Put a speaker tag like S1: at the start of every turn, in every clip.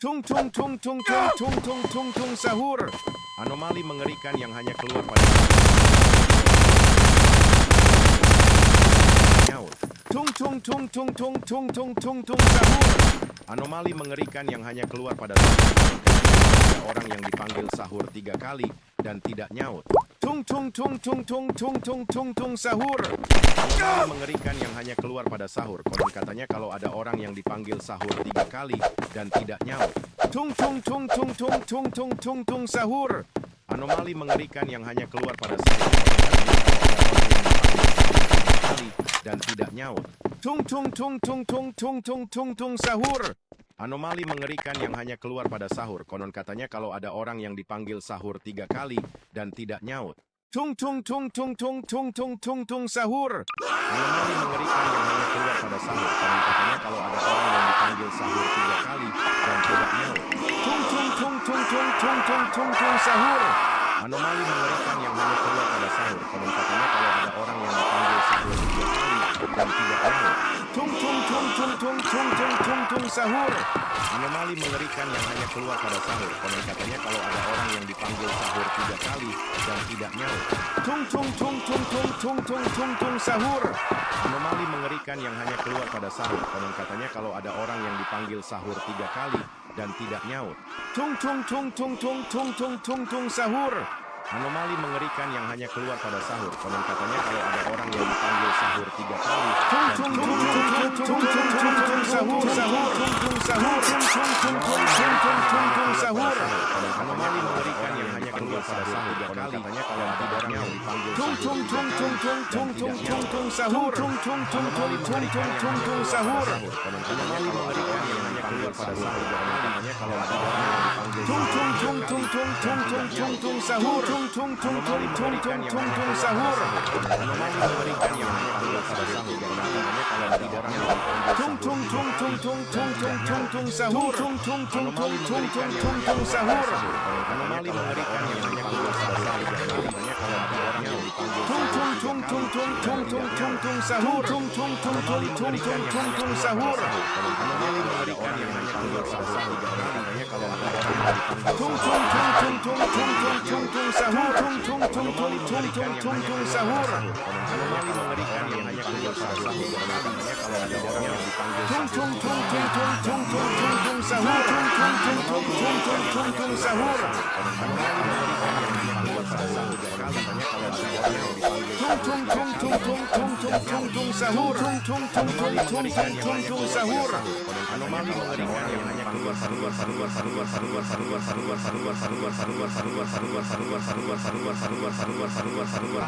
S1: Tung tung tung tung tung tung tung tung tung sahur. Anomali mengerikan yang hanya keluar pada nyaut. Tung tung tung tung tung tung tung tung tung sahur. Anomali mengerikan yang hanya keluar pada ada orang yang dipanggil sahur 3 kali dan tidak nyaut. Tung tung tung tung tung tung tung tung tung sahur. Anomali mengerikan yang hanya keluar pada sahur. Konon katanya kalau ada orang yang dipanggil sahur 3 kali dan tidak nyaut. Tung tung tung tung tung tung tung tung tung sahur. Anomali mengerikan yang hanya keluar pada sahur. Dan tidak nyaut. Tung tung tung tung tung tung tung tung tung sahur. Anomali mengerikan yang hanya keluar pada sahur. Konon katanya kalau ada orang yang dipanggil sahur 3 kali dan tidak nyaut. Tung tung tung tung tung tung tung tung tung sahur. Anomali mengerikan yang hanya keluar pada sahur. Konon katanya kalau ada orang yang dipanggil sahur 3 kali dan tidak nyaut. Tung tung tung tung tung tung tung tung tung sahur. Anomali mengerikan yang hanya keluar pada sahur. Konon katanya kalau ada orang yang dipanggil sahur 3 kali dan tidak nyaut. Tung tung tung tung tung tung tung tung tung sahur. Anomali mengerikan yang hanya keluar pada sahur. Konon katanya kalau ada orang yang dipanggil sahur 3 kali dan tidak nyaut. Tung tung tung tung tung tung tung tung tung sahur. Anomali mengerikan yang hanya keluar pada sahur. Konon katanya kalau ada orang yang dipanggil sahur 3 kali dan tidak nyaut. Tung tung tung tung tung tung tung tung tung sahur. Anomali mengerikan yang hanya keluar pada sahur. Konon katanya kalau ada orang yang dipanggil sahur 3 kali. Tung tung tung tung tung tung tung tung tung sahur sahur tung tung sahur tung tung tung tung tung tung tung tung sahur. Anomali mengerikan yang hanya keluar pada sahur. Konon katanya kalau ada orang yang dipanggil tung tung tung tung tung tung tung tung tung sahur tung tung tung tung tung tung tung tung sahur. Anomali mengerikan yang hanya keluar pada sahur. Konon katanya kalau ada orang yang dipanggil tung tung tung tung tung tung tung tung tung sahur. Tung tung tung tung tung tung tung tung sahur. Anomali mengerikan yang hanya keluar pada sahur. Katanya kalau ada orang yang tung tung tung tung tung tung tung tung tung sahur. Tung tung tung tung tung tung tung tung sahur. Anomali mengerikan yang hanya keluar pada sahur. Katanya kalau ada orang yang dipanggil tung tung tung tung tung tung tung tung tung sahur. Tung tung tung tung tung tung tung tung sahur. Anomali mengerikan yang hanya keluar pada sahur. Katanya kalau ada orang yang dipanggil tung tung tung tung tung tung tung tung tung sahur. Tung tung tung tung tung tung tung tung sahur. Anomali mengerikan yang hanya keluar pada sahur. Katanya kalau ada orang yang dipanggil tung tung tung tung tung tung tung tung tung sahur. Tung tung tung tung tung tung tung tung sahur. Anomali mengerikan yang hanya keluar pada sahur. Katanya kalau ada orang yang dipanggil tung tung tung tung tung tung tung tung tung sahur. Tung tung tung tung tung tung tung tung sahur. Anomali mengerikan yang hanya keluar katanya kalau ada orang yang dipanggil tung tung tung tung tung tung tung tung tung sahur. Tung tung tung tung tung tung tung tung sahur. Anomali mengerikan yang hanya keluar pada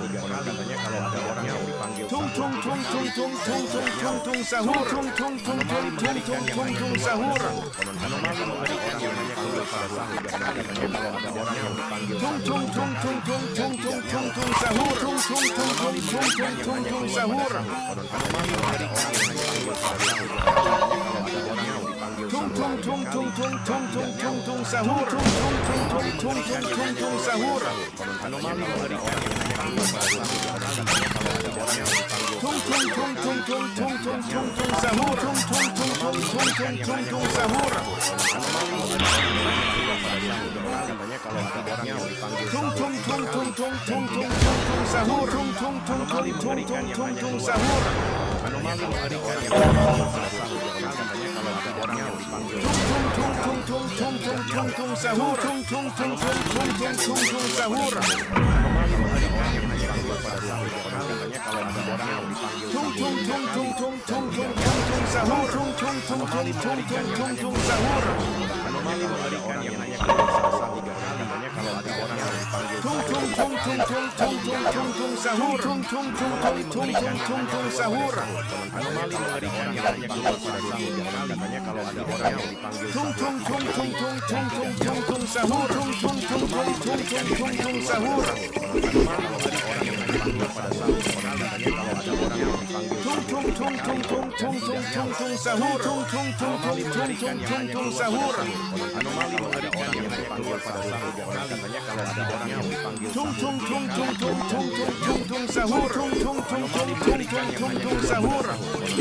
S1: sahur. Katanya kalau ada orang yang dipanggil tung tung tung tung tung tung tung tung tung sahur. Tung tung tung tung tung tung tung tung sahur. Anomali mengerikan yang hanya keluar pada sahur. Tung tung tung tung tung tung tung tung tung sahur. Tung tung tung tung tung tung tung tung sahur. Anomali mengerikan yang hanya keluar pada sahur. Kalau ada orang yang dipanggil tung tung tung tung tung tung tung tung tung sahur. Tung tung tung tung tung tung tung tung sahur. Anomali mengerikan yang hanya keluar pada sahur. Katanya kalau ada orang yang dipanggil tung tung tung tung tung tung tung tung tung sahur. Tung tung tung tung tung tung tung tung sahur. Anomali mengerikan yang hanya keluar pada sahur. Katanya kalau ada orang yang dipanggil tung tung tung tung tung tung tung tung tung sahur. Tung tung tung tung tung tung tung tung sahur. Anomali mengerikan yang hanya keluar pada sahur. Katanya kalau ada orang yang dipanggil tung tung tung tung tung tung tung tung tung sahur. Tung tung tung tung tung tung tung tung sahur. Anomali mengerikan yang hanya keluar pada sahur. Katanya kalau ada orang yang dipanggil tung tung tung tung tung tung tung tung tung sahur. Tung tung tung tung tung tung tung tung sahur. Anomali mengerikan yang hanya keluar pada sahur. Katanya kalau ada orang yang dipanggil tung tung tung tung tung tung tung tung tung sahur. Tung tung tung tung tung tung tung tung sahur. Anomali mengerikan yang hanya keluar pada sahur. Konon katanya kalau ada orang yang dipanggil
S2: Tung tung tung tung tung tung tung tung tung sahur. Tung tung tung tung tung tung tung tung sahur.
S1: Anomali kalau ada orang yang dipanggil pada sahur. Konon katanya kalau ada orang yang dipanggil
S2: Tung tung tung tung tung tung tung tung tung sahur. Tung tung tung tung tung tung tung tung sahur.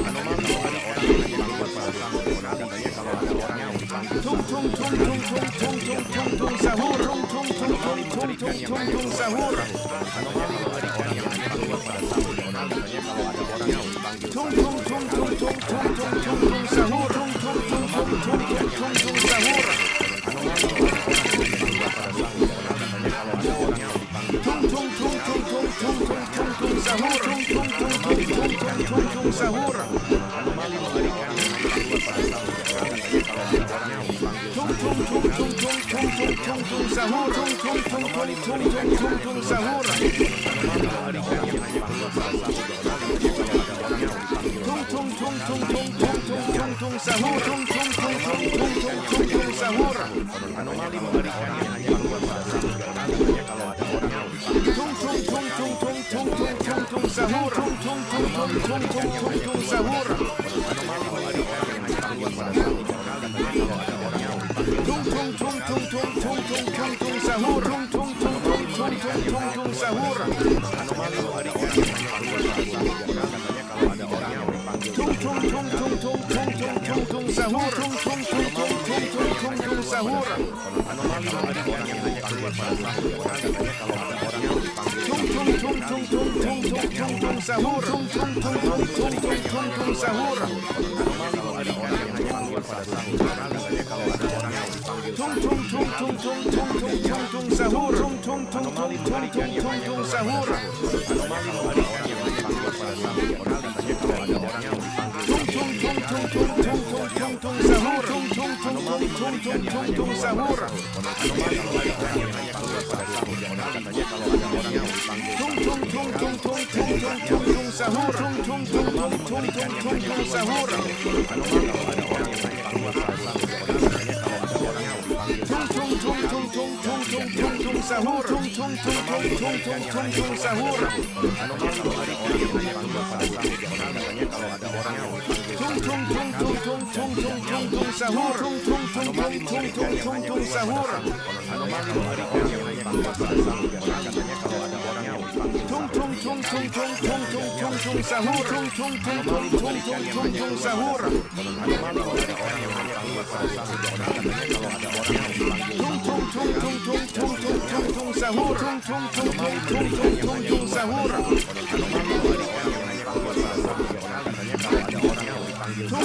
S1: anomali kalau ada orang yang dipanggil pada sahur. Konon katanya kalau ada orang yang dipanggil
S2: Tung tung tung tung tung tung tung tung tung sahur. Tung tung tung tung tung tung tung tung sahur.
S1: anomali kalau ada orang yang dipanggil pada sahur. Konon katanya kalau ada orang yang dipanggil
S2: Tung tung tung tung tung tung tung tung tung sahur. Tung tung tung tung tung tung tung tung sahur. Tung tung tung tung tung tung tung tung tung sahur. Tung tung tung tung tung tung tung tung sahur. Tung tung tung tung tung tung tung tung tung sahur. Tung tung tung tung tung tung tung tung sahur. Tung tung tung tung tung tung tung tung tung sahur. Tung tung tung tung tung tung tung tung sahur.
S1: anomali kalau ada orang yang hanya keluar pada sahur. Katanya kalau ada orang yang dipanggil
S2: Tung tung tung tung tung tung tung tung tung sahur. Tung tung tung tung tung tung tung tung sahur. Tung tung tung tung tung tung tung tung tung sahur. Tung tung tung tung tung tung tung tung sahur. Tung tung tung tung tung tung tung tung tung sahur. Tung tung tung tung tung tung tung tung sahur. Tung tung tung tung tung tung tung tung tung sahur. Tung tung tung tung tung tung tung tung sahur. Tung tung tung tung tung tung tung tung tung sahur. Tung tung tung tung tung tung tung tung sahur. Tung tung tung tung tung tung tung tung tung sahur. Tung tung tung tung tung tung tung tung sahur. Tung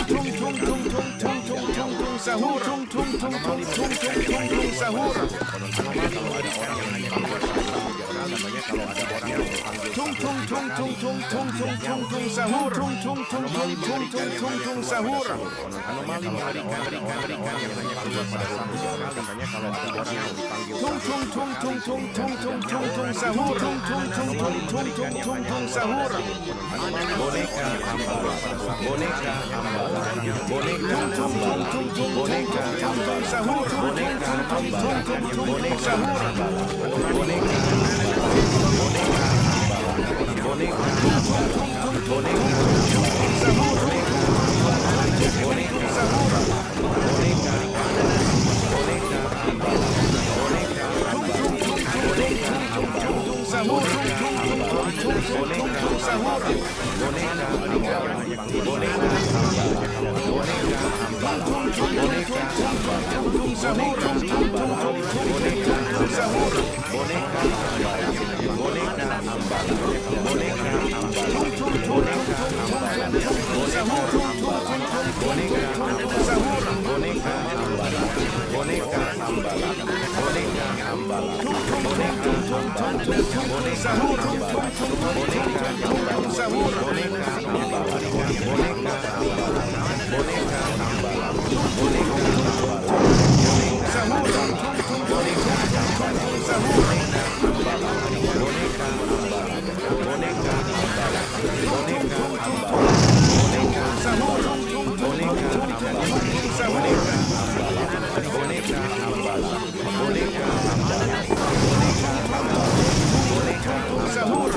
S2: tung tung tung tung tung tung tung tung sahur. Tung tung tung tung tung tung tung tung sahur. Tung tung tung tung tung tung tung tung tung sahur. Tung tung tung tung tung tung tung tung sahur. Tung tung tung tung tung tung tung tung tung sahur. Tung tung tung tung tung tung tung tung sahur. Tung tung tung tung tung tung tung tung tung sahur. Tung tung tung tung tung tung tung tung sahur. Tung tung tung tung tung tung tung tung tung sahur. Tung tung tung tung tung tung tung tung sahur. Tung tung tung tung tung tung tung tung tung sahur. Tung tung tung tung tung tung tung tung sahur. Tung tung tung tung tung tung tung tung tung sahur. Tung tung tung tung tung tung tung tung sahur. Tung tung tung tung tung tung tung tung tung sahur. Tung tung tung tung tung tung tung tung sahur.
S1: boneka boneka boneka
S2: Tung tung tung tung tung boneka tung tung sahur. Tung tung tung tung tung tung tung tung sahur. Sahur.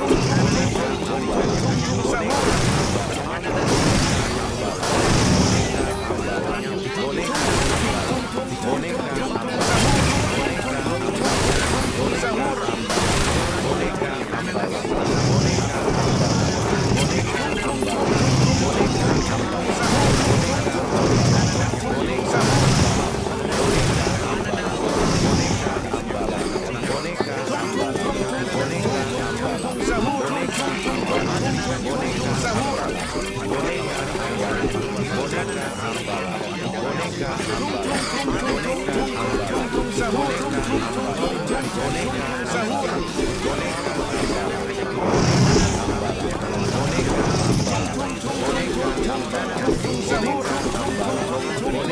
S1: boneka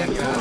S1: boneka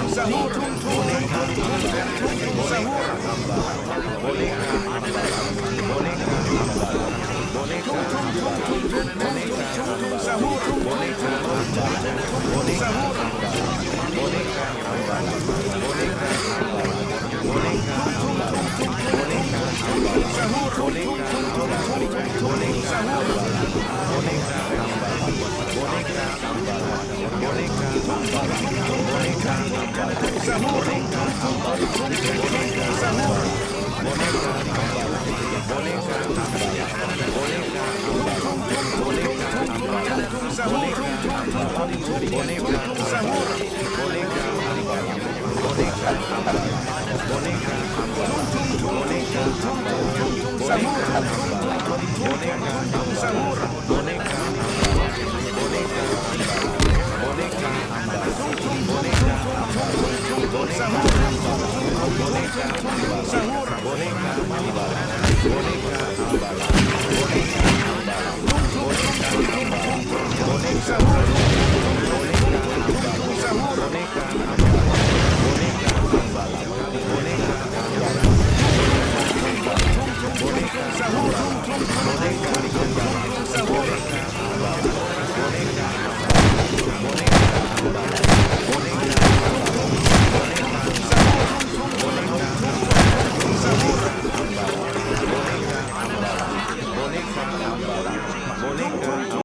S1: sahur boneka sahur
S2: Sahur.